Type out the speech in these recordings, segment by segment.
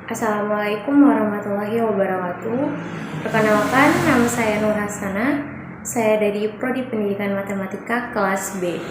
Assalamualaikum warahmatullahi wabarakatuh. Perkenalkan, nama saya Nur Hasanah. Saya dari Prodi Pendidikan Matematika kelas B.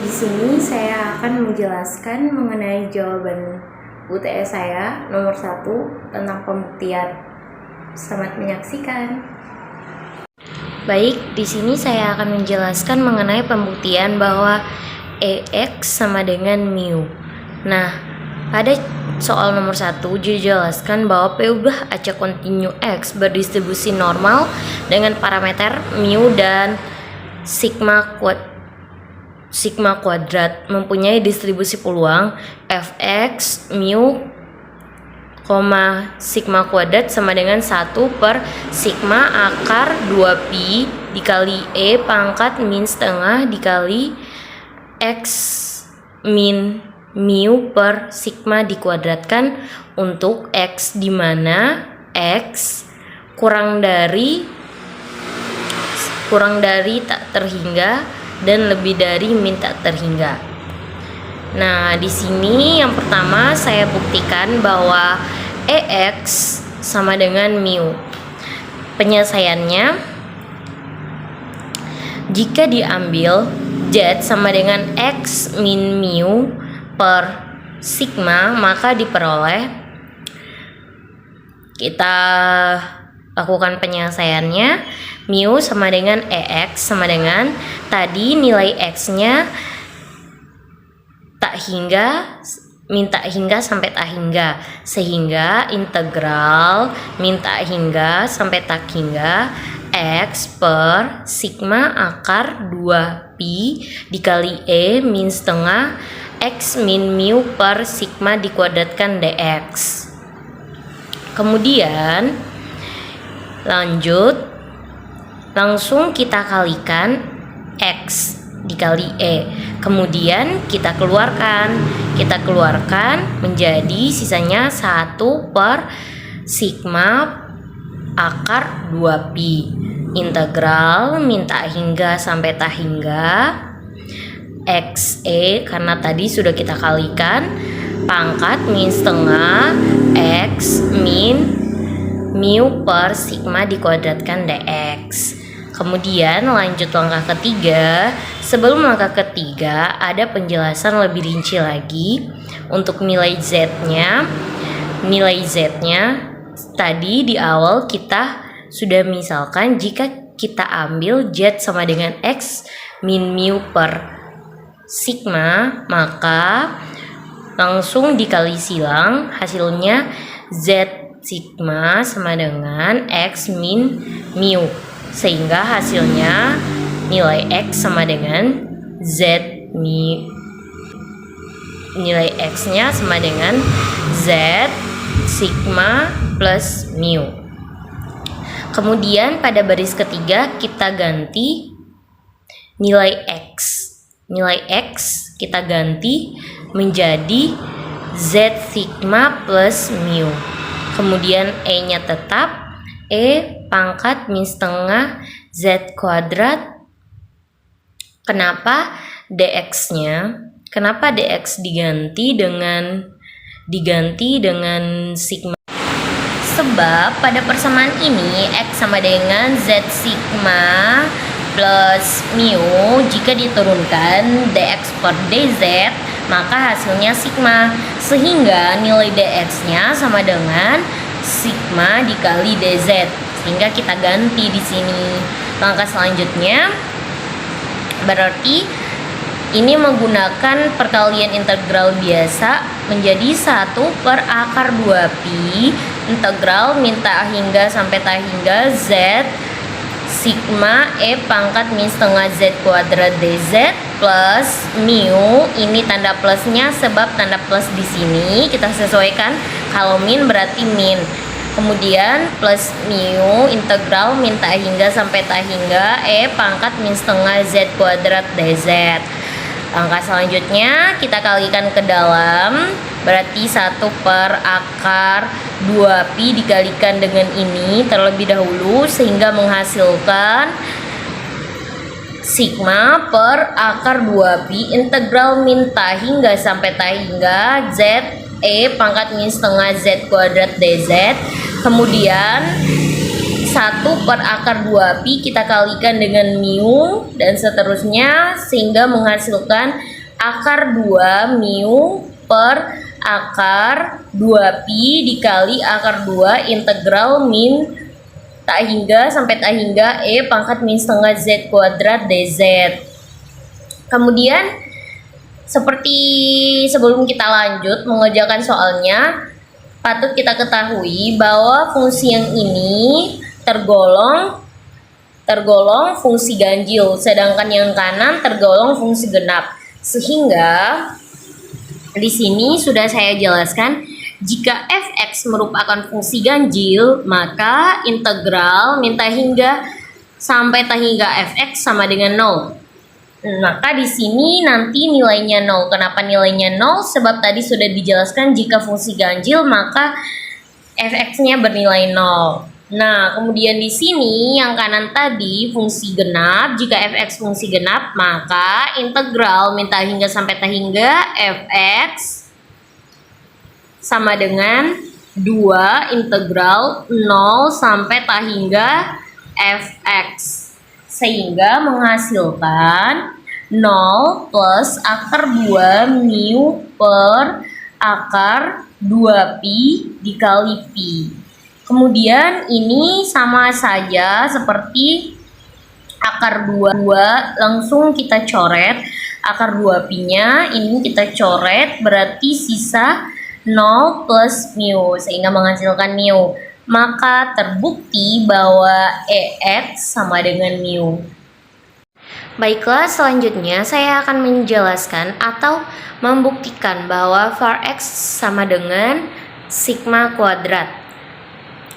Di sini saya akan menjelaskan mengenai jawaban UTS saya nomor 1 tentang pembuktian. Selamat menyaksikan. Baik, di sini saya akan menjelaskan mengenai pembuktian bahwa EX sama dengan mu. Nah, pada soal nomor 1 dijelaskan bahwa P ubah acak kontinu X berdistribusi normal dengan parameter mu dan sigma kuadrat mempunyai distribusi peluang Fx mu, sigma kuadrat sama dengan 1 per sigma akar 2pi dikali E pangkat min setengah dikali X min mu per sigma dikuadratkan untuk X di mana X kurang dari tak terhingga dan lebih dari min tak terhingga. Nah, di sini yang pertama saya buktikan bahwa EX sama dengan mu. Penyelesaiannya, jika diambil Z sama dengan X min mu per sigma, maka diperoleh, kita lakukan penyelesaiannya, mu sama dengan EX sama dengan tadi nilai X nya tak hingga, min tak hingga sampai tak hingga, sehingga integral min tak hingga sampai tak hingga X per sigma akar 2pi dikali E min setengah X min mu per sigma dikuadratkan dx. Kemudian langsung kita kalikan X dikali E. Kemudian kita keluarkan menjadi sisanya 1 per sigma akar 2pi integral min tak hingga sampai tak hingga XE, karena tadi sudah kita kalikan, pangkat min setengah X min mu per sigma dikuadratkan dx. Kemudian lanjut langkah ketiga. Sebelum langkah ketiga ada penjelasan lebih rinci lagi untuk nilai z-nya. Nilai z-nya tadi di awal kita sudah misalkan jika kita ambil z sama dengan X min mu per sigma, maka langsung dikali silang, hasilnya z sigma sama dengan X min mu, sehingga hasilnya nilai X sama dengan z mi, nilai X nya sama dengan z sigma plus mu. Kemudian pada baris ketiga kita ganti nilai X kita ganti menjadi Z sigma plus mu. Kemudian E-nya tetap E pangkat min setengah Z kuadrat. Kenapa dx-nya? Kenapa dx diganti dengan sigma? Sebab pada persamaan ini X sama dengan Z sigma plus mu, jika diturunkan dx per dz, maka hasilnya sigma, sehingga nilai dx nya sama dengan sigma dikali dz, sehingga kita ganti di sini. Langkah selanjutnya berarti ini menggunakan perkalian integral biasa menjadi 1 per akar 2pi integral min tak hingga sampai tak hingga z sigma E pangkat min setengah Z kuadrat dz plus mu. Ini tanda plusnya sebab tanda plus di sini kita sesuaikan, kalau min berarti min. Kemudian plus mu integral min tak hingga sampai tak hingga E pangkat min setengah Z kuadrat dz. Langkah selanjutnya kita kalikan ke dalam, berarti 1 per akar 2pi dikalikan dengan ini terlebih dahulu, sehingga menghasilkan sigma per akar 2pi integral min tak hingga sampai tak hingga Z E pangkat min setengah Z kuadrat DZ. Kemudian 1 per akar 2pi kita kalikan dengan mu dan seterusnya sehingga menghasilkan akar 2 mu per akar 2pi dikali akar 2 integral min tak hingga sampai tak hingga E pangkat min setengah Z kuadrat DZ. Kemudian seperti sebelum kita lanjut mengerjakan soalnya, patut kita ketahui bahwa fungsi yang ini tergolong fungsi ganjil, sedangkan yang kanan tergolong fungsi genap. Sehingga di sini sudah saya jelaskan, jika fx merupakan fungsi ganjil, maka integral min tak hingga sampai tak hingga fx sama dengan 0. Maka di sini nanti nilainya 0. Kenapa nilainya 0? Sebab tadi sudah dijelaskan jika fungsi ganjil maka fx-nya bernilai 0. Nah, kemudian di sini yang kanan tadi fungsi genap. Jika fx fungsi genap, maka integral min tak hingga sampai tak hingga fx sama dengan 2 integral 0 sampai tak hingga fx, sehingga menghasilkan 0 plus akar 2 mu per akar 2pi dikali pi. Kemudian ini sama saja seperti akar 2 langsung kita coret akar 2pi-nya, ini kita coret berarti sisa 0 plus mu sehingga menghasilkan mu. Maka terbukti bahwa EX sama dengan mu. Baiklah, selanjutnya saya akan menjelaskan atau membuktikan bahwa var X sama dengan sigma kuadrat.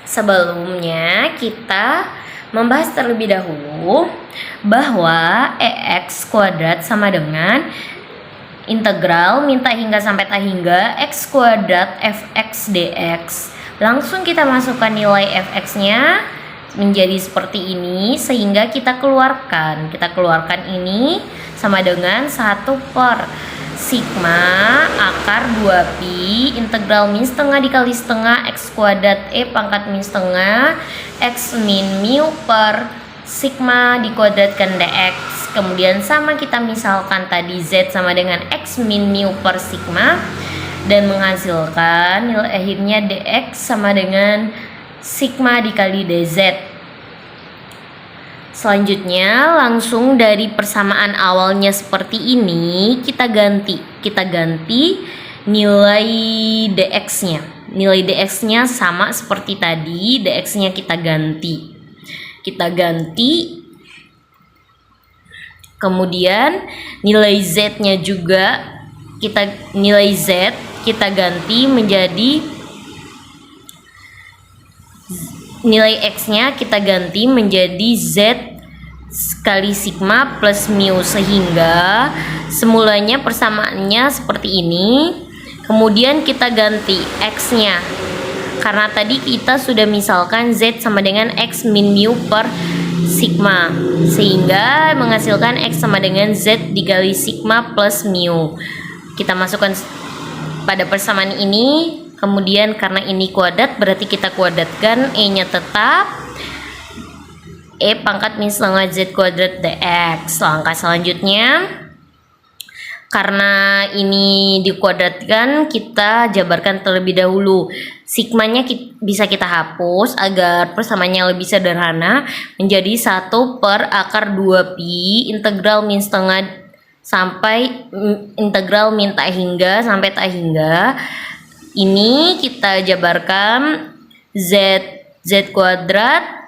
Sebelumnya kita membahas terlebih dahulu bahwa EX kuadrat sama dengan integral min tak hingga sampai tak hingga X kuadrat fx dx. Langsung kita masukkan nilai fx-nya menjadi seperti ini sehingga kita keluarkan ini sama dengan 1 per sigma akar 2pi integral min setengah dikali setengah X kuadrat E pangkat min setengah X min mu per sigma dikuadratkan dx. Kemudian sama kita misalkan tadi Z sama dengan X min mu per sigma dan menghasilkan nilai akhirnya dx sama dengan sigma dikali dz. Selanjutnya langsung dari persamaan awalnya seperti ini kita ganti nilai dx-nya. Nilai dx-nya sama seperti tadi, dx-nya kita ganti. Kemudian nilai z-nya juga kita ganti menjadi nilai x-nya kita ganti menjadi z kali sigma plus mu sehingga semulanya persamaannya seperti ini. Kemudian kita ganti x-nya karena tadi kita sudah misalkan z sama dengan x min mu per sigma sehingga menghasilkan x sama dengan z dikali sigma plus mu. Kita masukkan pada persamaan ini. Kemudian karena ini kuadrat berarti kita kuadratkan E-nya tetap E pangkat min setengah Z kuadrat dx. Langkah selanjutnya karena ini dikuadratkan kita jabarkan terlebih dahulu. Sigmanya bisa kita hapus agar persamaannya lebih sederhana menjadi 1 per akar 2pi integral min setengah sampai integral min tak hingga sampai tak hingga. Ini kita jabarkan z kuadrat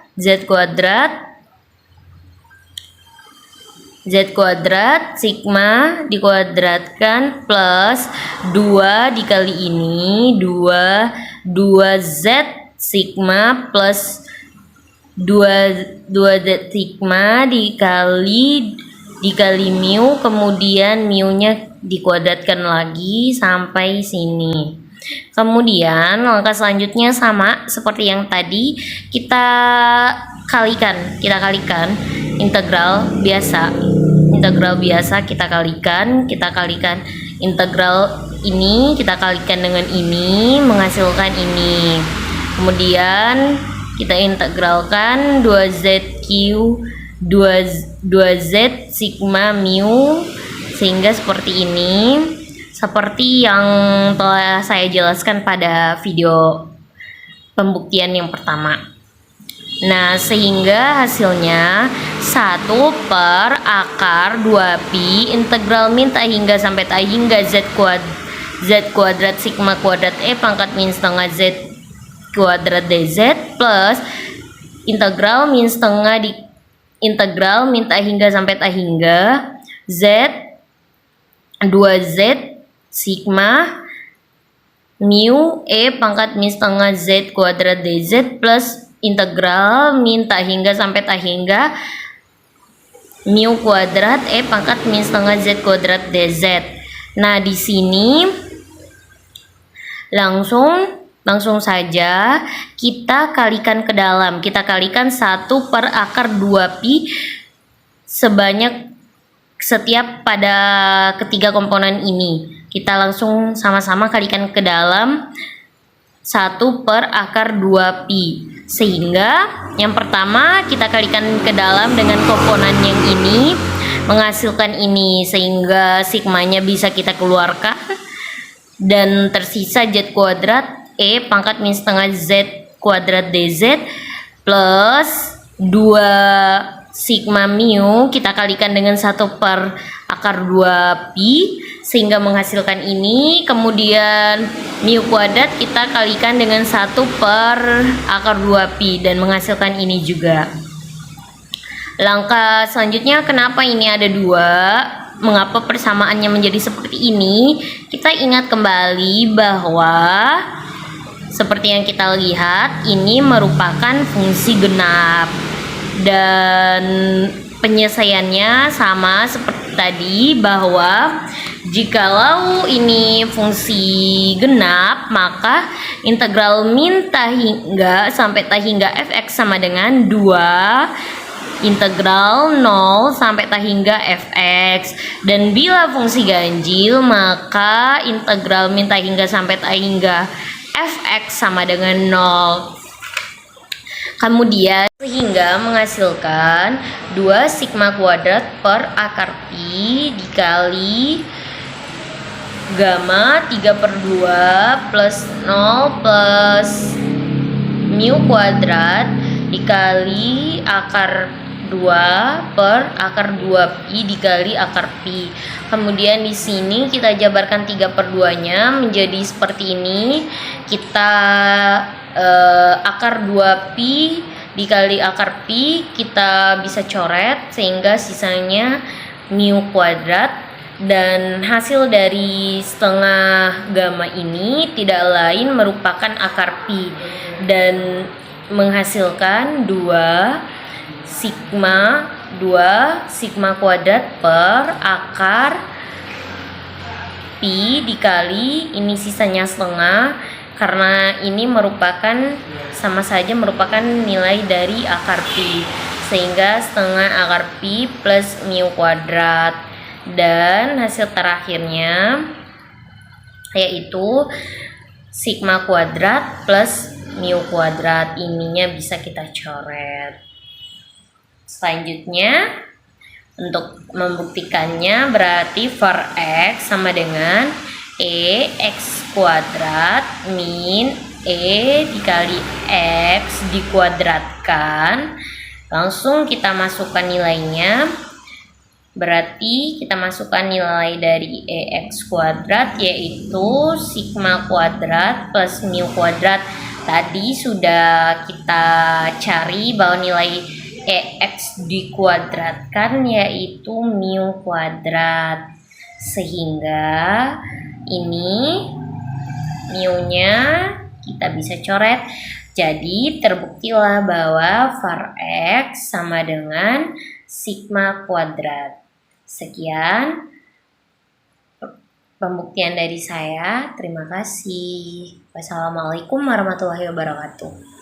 sigma dikuadratkan plus 2 dikali ini 2z sigma plus 2z sigma dikali mu, kemudian mu-nya dikuadratkan lagi sampai sini. Kemudian langkah selanjutnya sama seperti yang tadi, kita kalikan integral biasa kita kalikan Integral ini kita kalikan dengan ini menghasilkan ini. Kemudian kita integralkan 2zq 2z sigma mu sehingga seperti ini, seperti yang telah saya jelaskan pada video pembuktian yang pertama. Nah, sehingga hasilnya 1 per akar 2pi integral min tak hingga sampai tak hingga z kuadrat sigma kuadrat e pangkat min setengah z kuadrat dz plus integral min setengah di integral min tak hingga sampai tak hingga z 2z sigma mu e pangkat min setengah z kuadrat dz plus integral min tak hingga sampai tak hingga mu kuadrat e pangkat min setengah z kuadrat dz. Nah, di sini langsung saja kita kalikan ke dalam. Kita kalikan 1 per akar 2pi sebanyak setiap pada ketiga komponen ini. Kita langsung sama-sama kalikan ke dalam 1 per akar 2pi. Sehingga yang pertama kita kalikan ke dalam dengan komponen yang ini menghasilkan ini, sehingga sigmanya bisa kita keluarkan dan tersisa z kuadrat e pangkat min setengah z kuadrat dz plus 2 sigma mu kita kalikan dengan 1 per akar 2pi sehingga menghasilkan ini. Kemudian mu kuadrat kita kalikan dengan 1 per akar 2pi dan menghasilkan ini juga. Langkah selanjutnya, kenapa ini ada 2? Mengapa persamaannya menjadi seperti ini? Kita ingat kembali bahwa seperti yang kita lihat, ini merupakan fungsi genap dan penyelesaiannya sama seperti tadi, bahwa jikalau ini fungsi genap maka integral min tak hingga sampai tak hingga fx sama dengan 2 integral 0 sampai tak hingga fx, dan bila fungsi ganjil maka integral min tak hingga sampai tak hingga fx sama dengan 0. Kemudian sehingga menghasilkan 2 sigma kuadrat per akar pi dikali gamma 3/2 plus 0 plus mu kuadrat dikali akar 2 per akar 2pi dikali akar pi. Kemudian di sini kita jabarkan 3/2-nya menjadi seperti ini. Kita akar 2pi dikali akar pi kita bisa coret sehingga sisanya mu kuadrat, dan hasil dari setengah gamma ini tidak lain merupakan akar pi dan menghasilkan 2 sigma kuadrat per akar pi dikali ini sisanya setengah, karena ini merupakan sama saja merupakan nilai dari akar pi, sehingga setengah akar pi plus mu kuadrat, dan hasil terakhirnya yaitu sigma kuadrat plus mu kuadrat. Ininya bisa kita coret. Selanjutnya untuk membuktikannya berarti for x sama dengan x kuadrat min dikali x dikuadratkan. Langsung kita masukkan nilainya. Berarti kita masukkan nilai dari x kuadrat yaitu sigma kuadrat plus mu kuadrat. Tadi sudah kita cari bahwa nilai x dikuadratkan yaitu mu kuadrat, sehingga ini mu-nya kita bisa coret. Jadi terbuktilah bahwa var x sama dengan sigma kuadrat. Sekian pembuktian dari saya. Terima kasih. Wassalamualaikum warahmatullahi wabarakatuh.